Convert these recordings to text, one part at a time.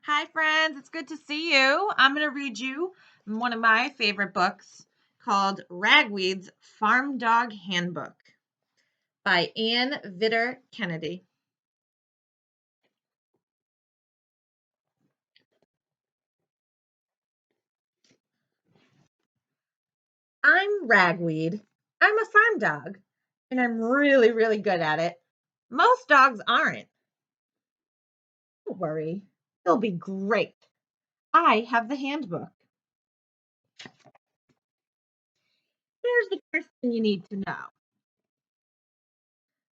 Hi, friends. It's good to see you. I'm going to read you one of my favorite books called Ragweed's Farm Dog Handbook by Anne Vittur Kennedy. I'm Ragweed. I'm a farm dog, and I'm really, really good at it. Most dogs aren't. Don't worry, it'll be great. I have the handbook. Here's the first thing you need to know.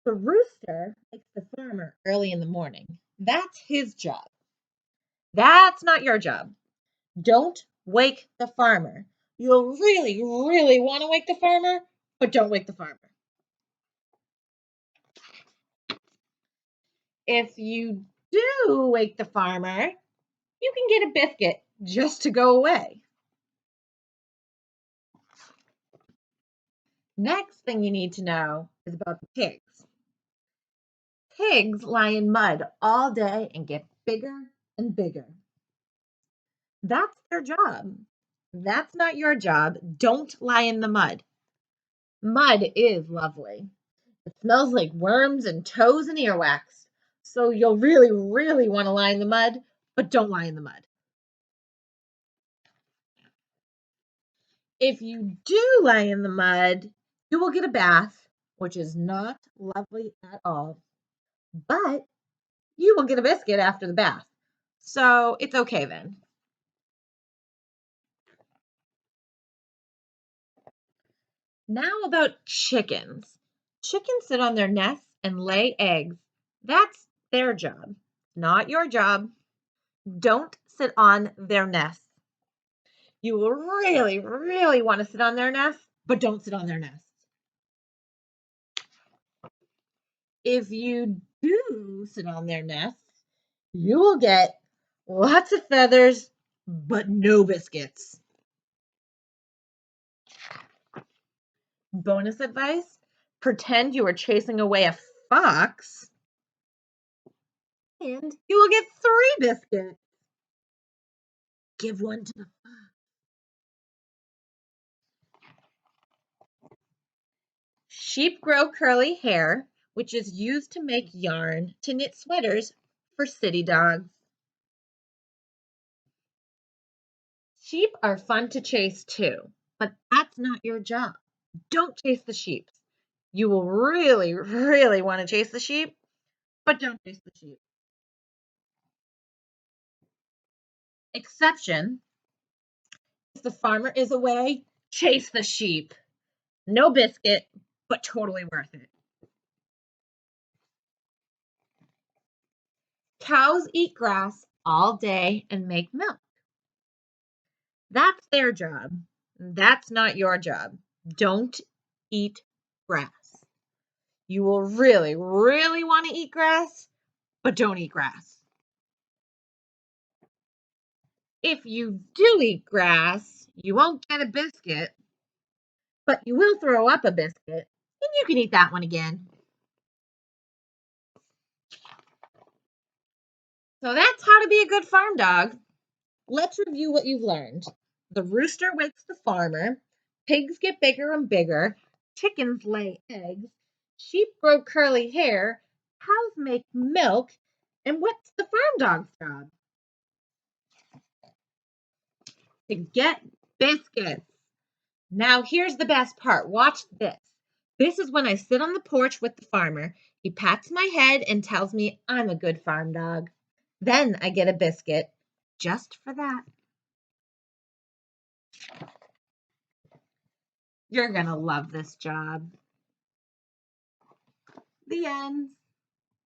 The rooster wakes the farmer early in the morning. That's his job. That's not your job. Don't wake the farmer. You'll really, really want to wake the farmer, but don't wake the farmer. If you do wake the farmer, you can get a biscuit just to go away. Next thing you need to know is about the pigs. Pigs lie in mud all day and get bigger and bigger. That's their job. That's not your job. Don't lie in the mud. Mud is lovely. It smells like worms and toes and earwax. So you'll really, really want to lie in the mud, but don't lie in the mud. If you do lie in the mud, you will get a bath, which is not lovely at all. But you will get a biscuit after the bath. So it's okay then. Now about chickens. Chickens sit on their nests and lay eggs. That's their job, not your job. Don't sit on their nests. You will really, really want to sit on their nests, but don't sit on their nests. If you do sit on their nests, you will get lots of feathers, but no biscuits. Bonus advice, pretend you are chasing away a fox, and you will get 3 biscuits. Give one to the fox. Sheep grow curly hair, which is used to make yarn to knit sweaters for city dogs. Sheep are fun to chase too, but that's not your job. Don't chase the sheep. You will really, really want to chase the sheep, but don't chase the sheep. Exception, if the farmer is away, chase the sheep. No biscuit, but totally worth it. Cows eat grass all day and make milk. That's their job. That's not your job. Don't eat grass. You will really, really want to eat grass, but don't eat grass. If you do eat grass, you won't get a biscuit, but you will throw up a biscuit, and you can eat that one again. So that's how to be a good farm dog. Let's review what you've learned. The rooster wakes the farmer, pigs get bigger and bigger, chickens lay eggs, sheep grow curly hair, cows make milk, and what's the farm dog's job? To get biscuits. Now, here's the best part. Watch this. This is when I sit on the porch with the farmer. He pats my head and tells me I'm a good farm dog. Then I get a biscuit just for that. You're going to love this job. The end.